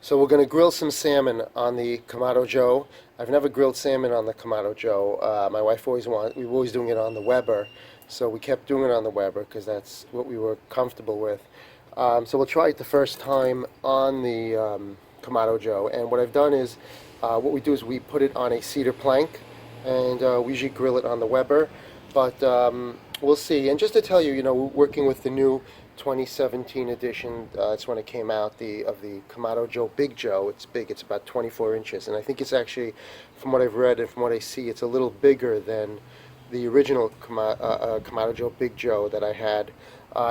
So we're going to grill some salmon on the Kamado Joe. I've never grilled salmon on the Kamado Joe. My wife always wanted, we were always doing it on the Weber, so we kept doing it on the Weber because that's what we were comfortable with. So we'll try it the first time on the Kamado Joe. And what I've done is, what we do is we put it on a cedar plank, and we usually grill it on the Weber. But we'll see. And just to tell you, we're working with the new 2017 edition. It's when it came out of the Kamado Joe Big Joe. It's big. It's about 24 inches, and I think it's actually, from what I've read and from what I see, it's a little bigger than the original Kamado Joe Big Joe that I had.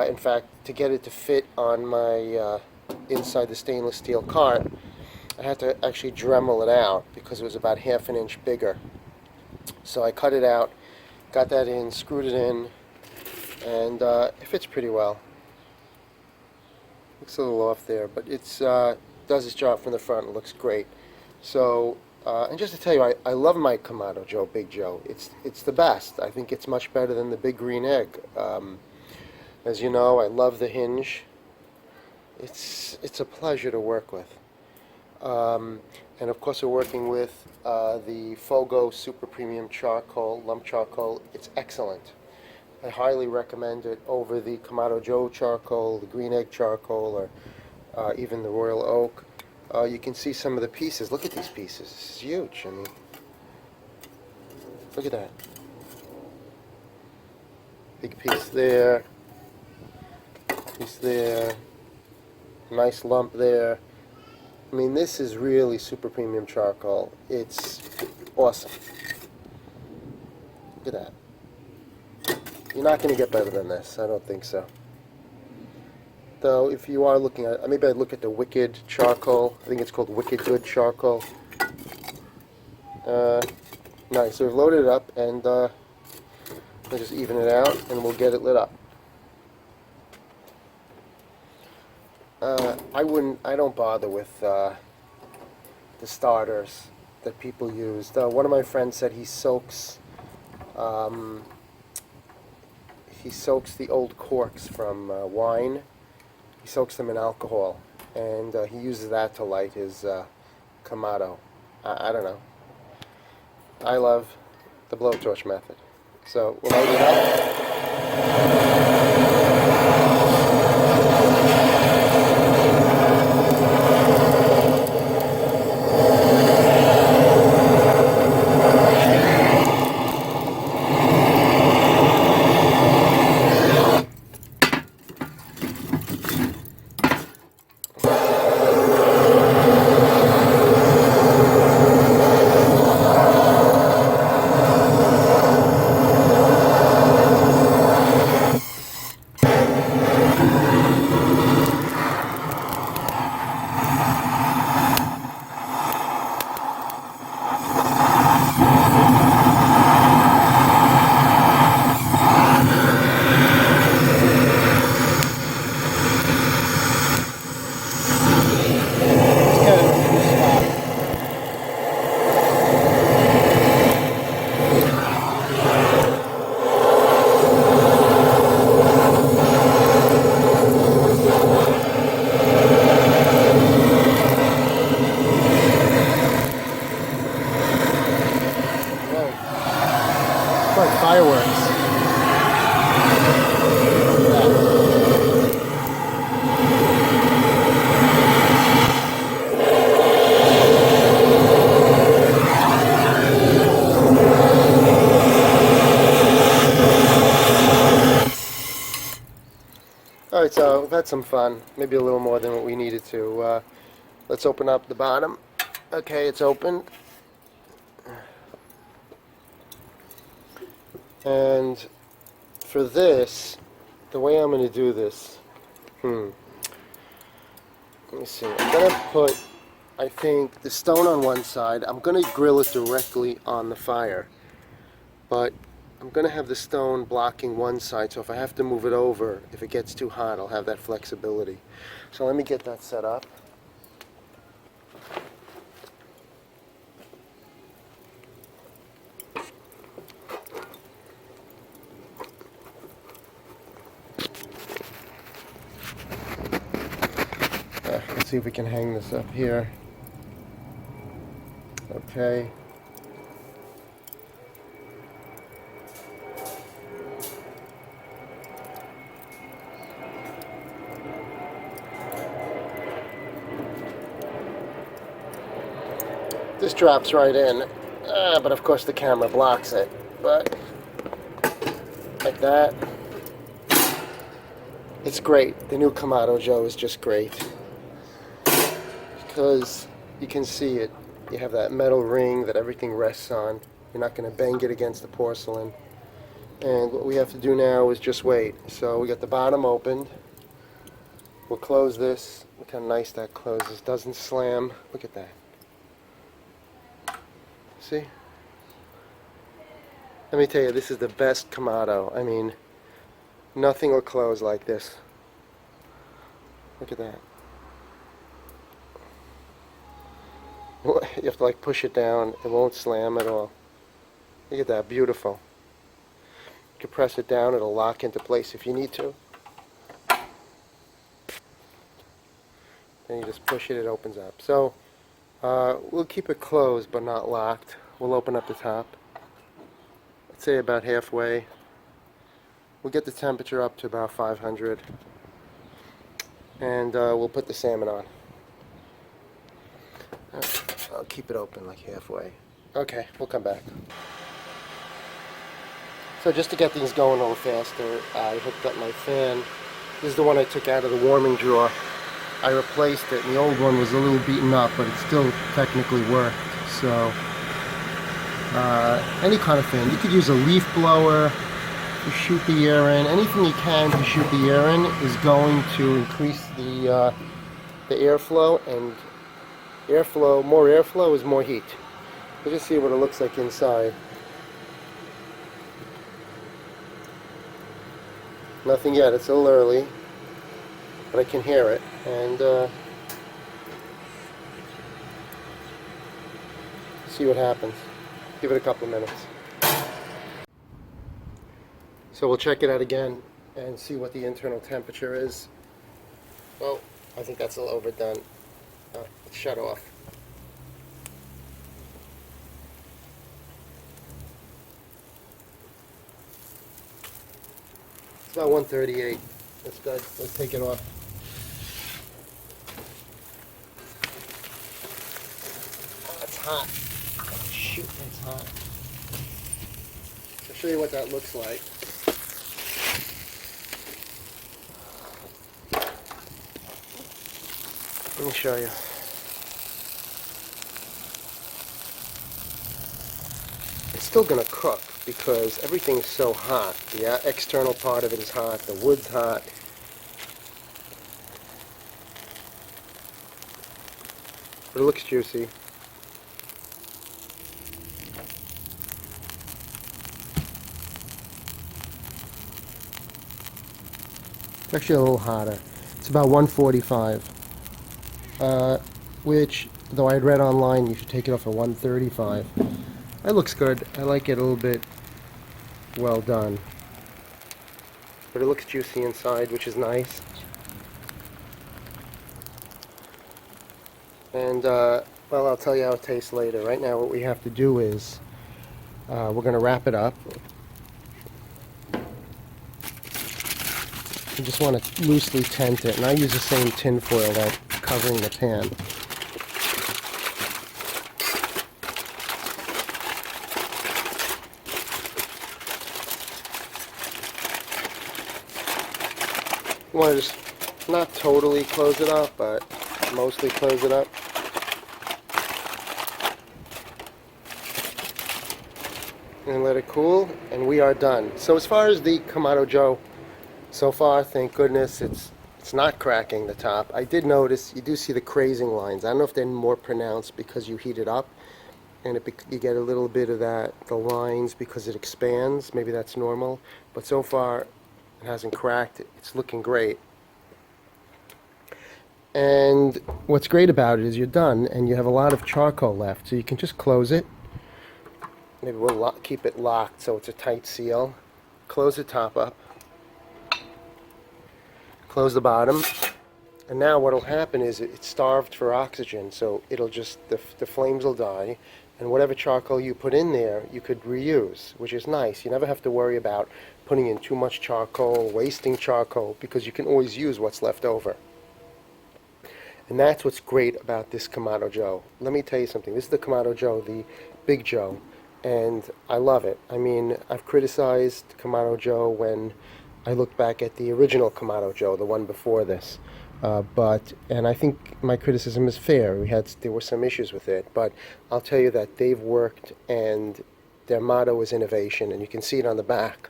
In fact, to get it to fit on my inside the stainless steel cart, I had to actually Dremel it out because it was about half an inch bigger. So I cut it out, got that in, screwed it in, and it fits pretty well. Looks a little off there, but it's does its job from the front. It looks great. So, and just to tell you, I love my Kamado Joe Big Joe. It's the best. I think it's much better than the Big Green Egg. As you know, I love the hinge. It's a pleasure to work with. And of course, we're working with the Fogo Super Premium Charcoal, lump charcoal. It's excellent. I highly recommend it over the Kamado Joe charcoal, the Green Egg charcoal, or even the Royal Oak. You can see some of the pieces. Look at these pieces. This is huge. I mean, look at that. Big piece there. Piece there. Nice lump there. I mean, this is really super premium charcoal. It's awesome. Look at that. You're not going to get better than this. I don't think so. Though, if you are looking at, maybe I'd look at the Wicked charcoal. I think it's called Wicked Good charcoal. Nice. So we've loaded it up, and we'll just even it out, and we'll get it lit up. I don't bother with the starters that people use. One of my friends said he soaks the old corks from wine. He soaks them in alcohol, and he uses that to light his Kamado. I don't know. I love the blowtorch method. So we'll light it up. Like fireworks. Alright, so we've had some fun. Maybe a little more than what we needed to. Let's open up the bottom. Okay, it's opened. And for this, the way I'm going to do this, let me see, I'm going to put, I think, the stone on one side. I'm going to grill it directly on the fire, but I'm going to have the stone blocking one side, so if I have to move it over, if it gets too hot, I'll have that flexibility. So let me get that set up. see if we can hang this up here. Okay. This drops right in, but of course the camera blocks it. But like that, it's great. The new Kamado Joe is just great because you can see it. You have that metal ring that everything rests on. You're not going to bang it against the porcelain. And what we have to do now is just wait. So we got the bottom opened. We'll close this. Look how nice that closes. Doesn't slam. Look at that. See? Let me tell you, this is the best Kamado. I mean, nothing will close like this. Look at that. You have to like push it down. It won't slam at all. Look at that. Beautiful. You can press it down. It'll lock into place if you need to. Then you just push it. It opens up. So we'll keep it closed but not locked. We'll open up the top. Let's say about halfway. We'll get the temperature up to about 500. And we'll put the salmon on. I'll keep it open like halfway. Okay, we'll come back. So just to get things going a little faster, I hooked up my fan. This is the one I took out of the warming drawer. I replaced it, and the old one was a little beaten up, but it still technically worked. So, any kind of fan. You could use a leaf blower to shoot the air in. Anything you can to shoot the air in is going to increase the airflow, and more airflow is more heat. Let's just see what it looks like inside. Nothing yet. It's a little early, but I can hear it. And see what happens. Give it a couple of minutes. So we'll check it out again and see what the internal temperature is. Well, I think that's a little overdone. Let's shut off. It's about 138. That's good. Let's take it off. Oh, it's hot. Oh, shoot, it's hot. I'll show you what that looks like. Let me show you. It's still going to cook because everything's so hot. The external part of it is hot, the wood's hot. But it looks juicy. It's actually a little hotter. It's about 145. Which, though I had read online, you should take it off at 135. That looks good. I like it a little bit well done. But it looks juicy inside, which is nice. And, well, I'll tell you how it tastes later. Right now, what we have to do is, we're going to wrap it up. You just want to loosely tent it. And I use the same tin foil that's covering the pan. You want to just not totally close it up, but mostly close it up. And let it cool, and we are done. So as far as the Kamado Joe, so far, thank goodness, it's not cracking the top. I did notice, you do see the crazing lines. I don't know if they're more pronounced because you heat it up, and you get a little bit of that, the lines, because it expands. Maybe that's normal. But so far, it hasn't cracked. It's looking great. And what's great about it is you're done, and you have a lot of charcoal left. So you can just close it. Maybe we'll keep it locked so it's a tight seal. Close the top up. Close the bottom. And now what'll happen is it's starved for oxygen, so it'll just, the flames will die, and whatever charcoal you put in there, you could reuse, which is nice. You never have to worry about putting in too much charcoal, wasting charcoal, because you can always use what's left over. And that's what's great about this Kamado Joe. Let me tell you something. This is the Kamado Joe, the Big Joe, and I love it. I mean, I've criticized Kamado Joe when I look back at the original Kamado Joe, the one before this. And I think my criticism is fair. There were some issues with it, but I'll tell you that they've worked, and their motto is innovation, and you can see it on the back.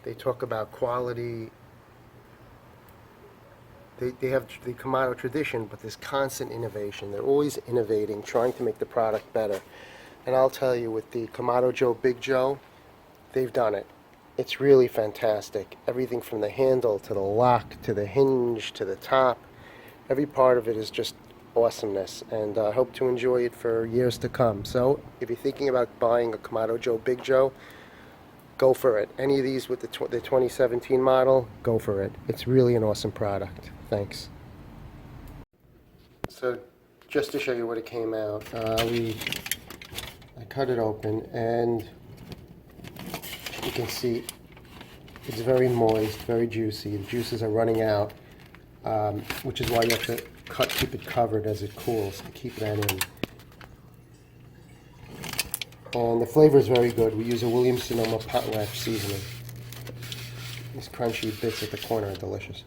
They talk about quality. They have the Kamado tradition, but there's constant innovation. They're always innovating, trying to make the product better. And I'll tell you, with the Kamado Joe Big Joe, they've done it. It's really fantastic. Everything from the handle to the lock to the hinge to the top, every part of it is just awesomeness, and I hope to enjoy it for years to come. So if you're thinking about buying a Kamado Joe Big Joe, go for it. Any of these with the 2017 model, go for it. It's really an awesome product. Thanks. So just to show you what it came out, I cut it open, and you can see it's very moist, very juicy. The juices are running out, which is why you have to keep it covered as it cools to keep that in. And the flavor is very good. We use a Sonoma Potlatch seasoning. These crunchy bits at the corner are delicious.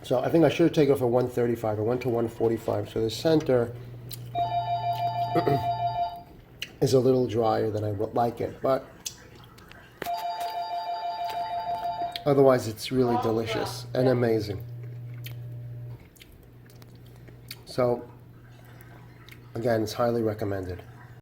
So I think I should have taken it for 135. I went to 145. So the center is a little drier than I would like it, but otherwise it's really delicious and amazing. So again, it's highly recommended.